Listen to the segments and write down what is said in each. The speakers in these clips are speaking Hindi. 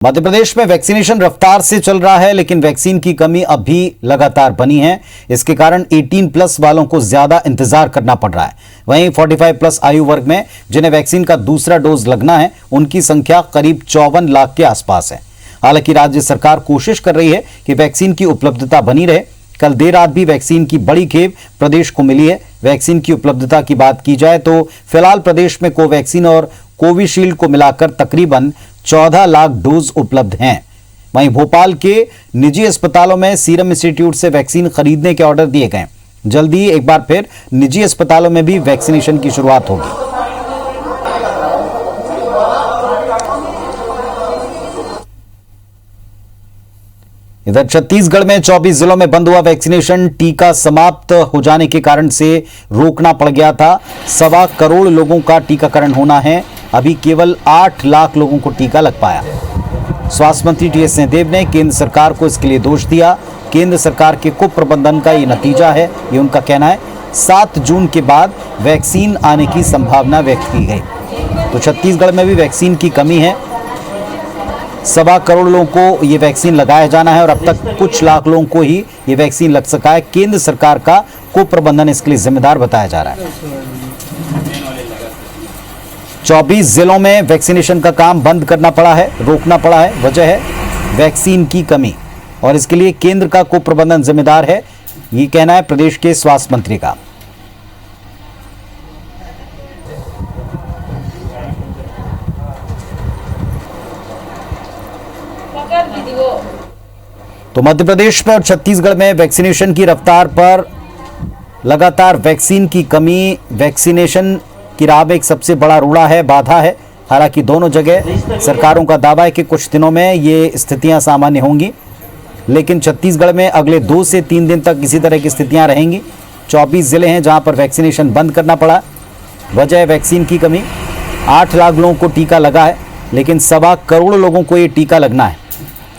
मध्य प्रदेश में वैक्सीनेशन रफ्तार से चल रहा है, लेकिन वैक्सीन की कमी अब भी लगातार बनी है। इसके कारण 18+ वालों को ज्यादा इंतजार करना पड़ रहा है। वहीं 45+ आयु वर्ग में जिन्हें वैक्सीन का दूसरा डोज लगना है, उनकी संख्या करीब 54 लाख के आसपास है। हालांकि राज्य सरकार कोशिश कर रही है कि वैक्सीन की उपलब्धता बनी रहे। कल देर रात भी वैक्सीन की बड़ी खेप प्रदेश को मिली है। वैक्सीन की उपलब्धता की बात की जाए तो फिलहाल प्रदेश में कोवैक्सीन और कोविशील्ड को मिलाकर तकरीबन 14 लाख डोज उपलब्ध हैं। वहीं भोपाल के निजी अस्पतालों में सीरम इंस्टीट्यूट से वैक्सीन खरीदने के ऑर्डर दिए गए। जल्दी ही एक बार फिर निजी अस्पतालों में भी वैक्सीनेशन की शुरुआत होगी। इधर छत्तीसगढ़ में 24 जिलों में बंद हुआ वैक्सीनेशन। टीका समाप्त हो जाने के कारण से रोकना पड़ गया था। 1.25 करोड़ लोगों का टीकाकरण होना है। अभी केवल 8 लाख लोगों को टीका लग पाया। स्वास्थ्य मंत्री टीएस सिंहदेव ने केंद्र सरकार को इसके लिए दोष दिया। केंद्र सरकार के कुप्रबंधन का ये नतीजा है, ये उनका कहना है। 7 जून के बाद वैक्सीन आने की संभावना व्यक्त की गई। तो छत्तीसगढ़ में भी वैक्सीन की कमी है। 1.25 करोड़ लोगों को ये वैक्सीन लगाया जाना है और अब तक कुछ लाख लोगों को ही ये वैक्सीन लग सका है। केंद्र सरकार का कुप्रबंधन इसके लिए जिम्मेदार बताया जा रहा है। 24 जिलों में वैक्सीनेशन का काम बंद करना पड़ा है, रोकना पड़ा है। वजह है वैक्सीन की कमी और इसके लिए केंद्र का कुप्रबंधन जिम्मेदार है, ये कहना है प्रदेश के स्वास्थ्य मंत्री का। तो मध्य प्रदेश में और छत्तीसगढ़ में वैक्सीनेशन की रफ्तार पर लगातार वैक्सीन की कमी, वैक्सीनेशन की राह में एक सबसे बड़ा रोड़ा है, बाधा है। हालांकि दोनों जगह सरकारों का दावा है कि कुछ दिनों में ये स्थितियां सामान्य होंगी, लेकिन छत्तीसगढ़ में अगले 2 से 3 दिन तक इसी तरह की स्थितियां रहेंगी। 24 जिले हैं जहां पर वैक्सीनेशन बंद करना पड़ा। वजह है वैक्सीन की कमी। 8 लाख लोगों को टीका लगा है, लेकिन 1.25 करोड़ लोगों को ये टीका लगना है।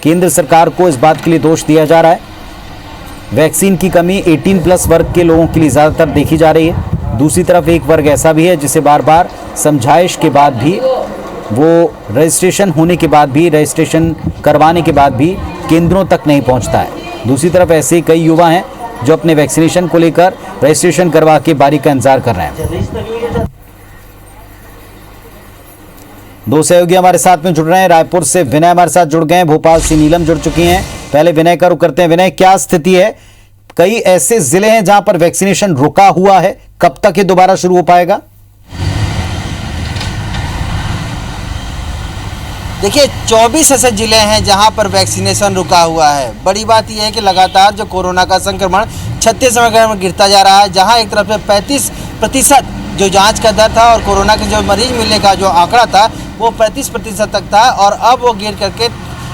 केंद्र सरकार को इस बात के लिए दोष दिया जा रहा है। वैक्सीन की कमी 18+ वर्ग के लोगों के लिए ज़्यादातर देखी जा रही है। दूसरी तरफ एक वर्ग ऐसा भी है जिसे बार बार समझाइश के बाद भी, वो रजिस्ट्रेशन होने के बाद भी, रजिस्ट्रेशन करवाने के बाद भी केंद्रों तक नहीं पहुंचता है। दूसरी तरफ ऐसे कई युवा हैं जो अपने वैक्सीनेशन को लेकर रजिस्ट्रेशन करवा के बारी का इंतजार कर रहे हैं। 2 सहयोगी हमारे साथ में जुड़ रहे हैं। रायपुर से विनय हमारे साथ जुड़ गए हैं, भोपाल से नीलम जुड़ चुकी हैं। पहले विनय का रुख करते हैं। विनय, क्या स्थिति है? कई ऐसे जिले हैं जहां पर वैक्सीनेशन रुका हुआ है, कब तक ये दोबारा शुरू हो पाएगा? देखिए, 24 ऐसे जिले हैं जहां पर वैक्सीनेशन रुका हुआ है। बड़ी बात यह है कि लगातार जो कोरोना का संक्रमण छत्तीसगढ़ में गिरता जा रहा है, जहां एक तरफ से 35% जो जांच का दर था और कोरोना के जो मरीज मिलने का जो आंकड़ा था वो 35% तक था, और अब वो गिर करके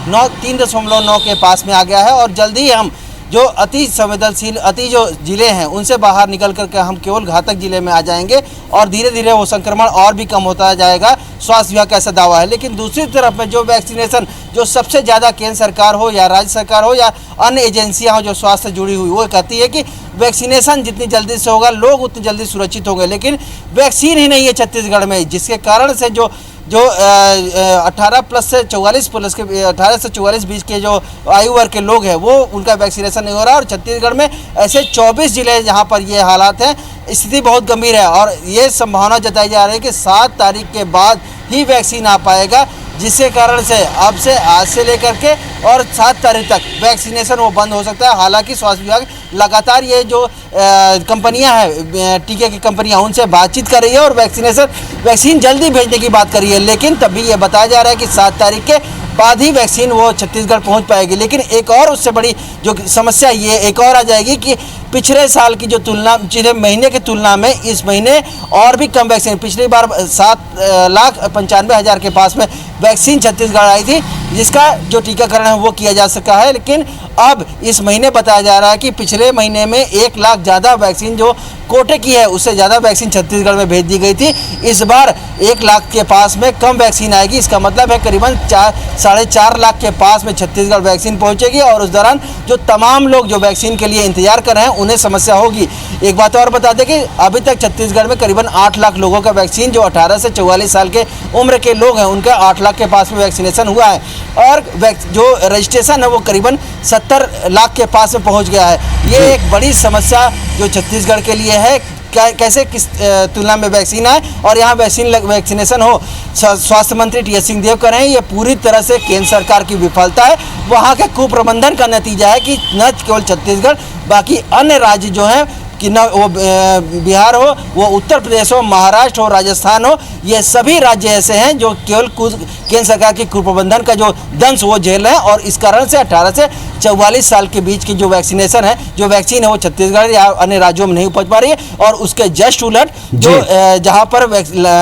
3.9 के पास में आ गया है। और जल्दी ही हम जो अति संवेदनशील जो जिले हैं उनसे बाहर निकल करके हम केवल घातक जिले में आ जाएंगे और धीरे धीरे वो संक्रमण और भी कम होता जाएगा। स्वास्थ्य विभाग का ऐसा दावा है। लेकिन दूसरी तरफ में जो वैक्सीनेशन जो सबसे ज़्यादा केंद्र सरकार हो या राज्य सरकार हो या अन्य एजेंसियां हो जो स्वास्थ्य से जुड़ी हुई, वो कहती है कि वैक्सीनेशन जितनी जल्दी से होगा लोग उतनी जल्दी सुरक्षित होंगे। लेकिन वैक्सीन ही नहीं है छत्तीसगढ़ में, जिसके कारण से जो 18+ से 44+ के 18 से 44 बीच के जो आयु वर्ग के लोग हैं वो उनका वैक्सीनेशन नहीं हो रहा। और छत्तीसगढ़ में ऐसे 24 जिले हैं जहां पर ये हालात हैं। स्थिति बहुत गंभीर है और ये संभावना जताई जा रही है कि 7 तारीख के बाद ही वैक्सीन आ पाएगा, जिसके कारण से अब से आज से लेकर के और 7 तारीख तक वैक्सीनेशन वो बंद हो सकता है। हालांकि स्वास्थ्य विभाग लगातार ये जो कंपनियां हैं, टीके की कंपनियां, उनसे बातचीत कर रही है और वैक्सीन जल्दी भेजने की बात कर रही है। लेकिन तभी ये बताया जा रहा है कि 7 तारीख के बाद ही वैक्सीन वो छत्तीसगढ़ पहुंच पाएगी। लेकिन एक और उससे बड़ी जो समस्या ये एक और आ जाएगी कि पिछले साल की जो तुलना, पिछले महीने की तुलना में इस महीने और भी कम वैक्सीन, पिछली बार 7,95,000 के पास में वैक्सीन छत्तीसगढ़ आई थी, जिसका जो टीकाकरण है वो किया जा सका है। लेकिन अब इस महीने बताया जा रहा है कि पिछले महीने में 1 लाख ज़्यादा वैक्सीन जो कोटे की है उससे ज़्यादा वैक्सीन छत्तीसगढ़ में भेज दी गई थी। इस बार 1 लाख के पास में कम वैक्सीन आएगी। इसका मतलब है करीबन 4.5 लाख के पास में छत्तीसगढ़ वैक्सीन पहुंचेगी और उस दौरान जो तमाम लोग जो वैक्सीन के लिए इंतजार कर रहे हैं उन्हें समस्या होगी। एक बात और बता दें कि अभी तक छत्तीसगढ़ में करीबन 8 लाख लोगों का वैक्सीन, जो 18 से 44 साल के उम्र के लोग हैं, उनका 8 लाख के पास में वैक्सीनेशन हुआ है और जो रजिस्ट्रेशन है वो करीबन 70 लाख के पास में पहुंच गया है। ये एक बड़ी समस्या जो छत्तीसगढ़ के लिए है, कैसे किस तुलना में वैक्सीन आए और यहाँ वैक्सीनेशन हो। स्वास्थ्य मंत्री टी.एस. सिंहदेव कह रहे हैं ये पूरी तरह से केंद्र सरकार की विफलता है, वहाँ के कुप्रबंधन का नतीजा है कि न केवल छत्तीसगढ़ बाकी अन्य राज्य जो हैं कि न वो बिहार हो, वो उत्तर प्रदेश हो, महाराष्ट्र हो, राजस्थान हो, ये सभी राज्य ऐसे हैं जो केवल केंद्र सरकार के कुप्रबंधन का जो दंश वो झेल रहे हैं और इस कारण से 18 से 44 साल के बीच की जो वैक्सीनेशन है, जो वैक्सीन है वो छत्तीसगढ़ या अन्य राज्यों में नहीं पहुंच पा रही है। और उसके जस्ट उलट जो जहां पर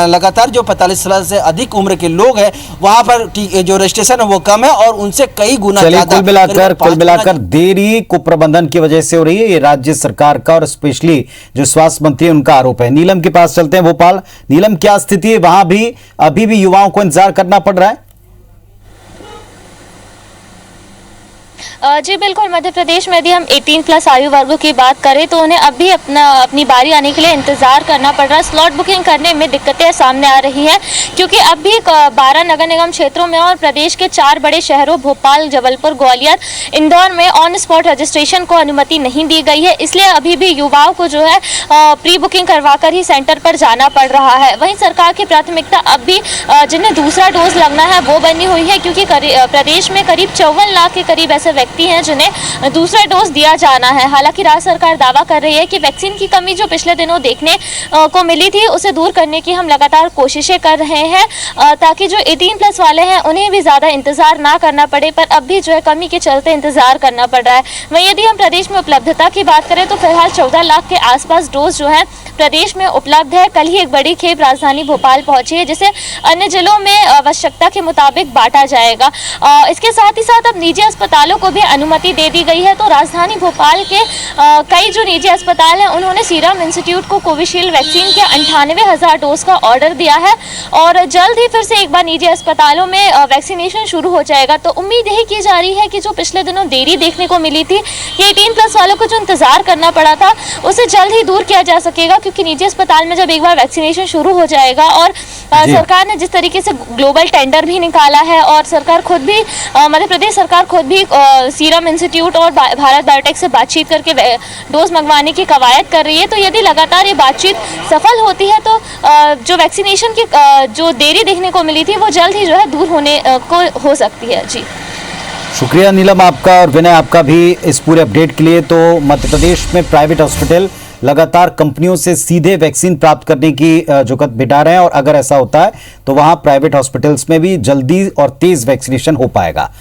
लगातार जो 45 साल से अधिक उम्र के लोग हैं वहां पर जो रजिस्ट्रेशन है वो कम है और उनसे कई गुना ज्यादा। कुल मिलाकर देरी कुप्रबंधन की वजह से हो रही है, ये राज्य सरकार का और स्पेशली जो स्वास्थ्य मंत्री उनका आरोप है। नीलम के पास चलते हैं भोपाल। नीलम, क्या स्थिति है वहां भी? अभी भी युवाओं को इंतजार करना पड़ रहा है? जी बिल्कुल, मध्य प्रदेश में यदि हम 18+ आयु वर्ग की बात करें तो उन्हें अभी अपनी बारी आने के लिए इंतज़ार करना पड़ रहा है। स्लॉट बुकिंग करने में दिक्कतें सामने आ रही हैं क्योंकि अब भी 12 नगर निगम क्षेत्रों में और प्रदेश के 4 बड़े शहरों भोपाल, जबलपुर, ग्वालियर, इंदौर में ऑन स्पॉट रजिस्ट्रेशन को अनुमति नहीं दी गई है। इसलिए अभी भी युवाओं को जो है प्री बुकिंग करवा कर ही सेंटर पर जाना पड़ रहा है। वहीं सरकार की प्राथमिकता अब भी जिन्हें दूसरा डोज लगना है वो बनी हुई है क्योंकि प्रदेश में करीब 54 लाख के करीब ऐसे व्यक्ति हैं जिन्हें दूसरा डोज दिया जाना है। हालांकि राज्य सरकार दावा कर रही है कि वैक्सीन की कमी जो पिछले दिनों देखने को मिली थी उसे दूर करने की हम लगातार कोशिशें कर रहे हैं ताकि जो 18+ वाले हैं उन्हें भी ज़्यादा इंतजार ना करना पड़े, पर अब भी जो है कमी के चलते इंतजार करना पड़ रहा है। वहीं यदि हम प्रदेश में उपलब्धता की बात करें तो फिलहाल 14 लाख के आसपास डोज जो है प्रदेश में उपलब्ध है। कल ही एक बड़ी खेप राजधानी भोपाल पहुंची है जिसे अन्य जिलों में आवश्यकता के मुताबिक बांटा जाएगा। इसके साथ ही साथ अब निजी अस्पतालों को भी अनुमति दे दी गई है। तो राजधानी भोपाल के कई जो निजी अस्पताल हैं उन्होंने सीरम इंस्टीट्यूट को कोविशील्ड वैक्सीन के 98,000 डोज का ऑर्डर दिया है और जल्द ही फिर से एक बार निजी अस्पतालों में वैक्सीनेशन शुरू हो जाएगा। तो उम्मीद यही की जा रही है कि जो पिछले दिनों देरी देखने को मिली थी कि 18+ वालों को जो इंतजार करना पड़ा था उसे जल्द ही दूर किया जा सकेगा क्योंकि निजी अस्पताल में जब एक बार वैक्सीनेशन शुरू हो जाएगा और सरकार ने जिस तरीके से ग्लोबल टेंडर भी निकाला है और सरकार खुद भी मध्य प्रदेश सरकार खुद भी सीरम इंस्टीट्यूट और भारत बायोटेक से बातचीत करके डोज मंगवाने की कवायद कर रही है। तो यदि लगातार ये बातचीत सफल होती है तो जो वैक्सीनेशन की जो देरी देखने को मिली थी वो जल्द ही जो है दूर होने को हो सकती है। जी शुक्रिया नीलम आपका और विनय आपका भी इस पूरे अपडेट के लिए। तो मध्य प्रदेश में प्राइवेट हॉस्पिटल लगातार कंपनियों से सीधे वैक्सीन प्राप्त करने की जुगत बिठा रहे हैं और अगर ऐसा होता है तो वहां प्राइवेट हॉस्पिटल्स में भी जल्दी और तेज वैक्सीनेशन हो पाएगा।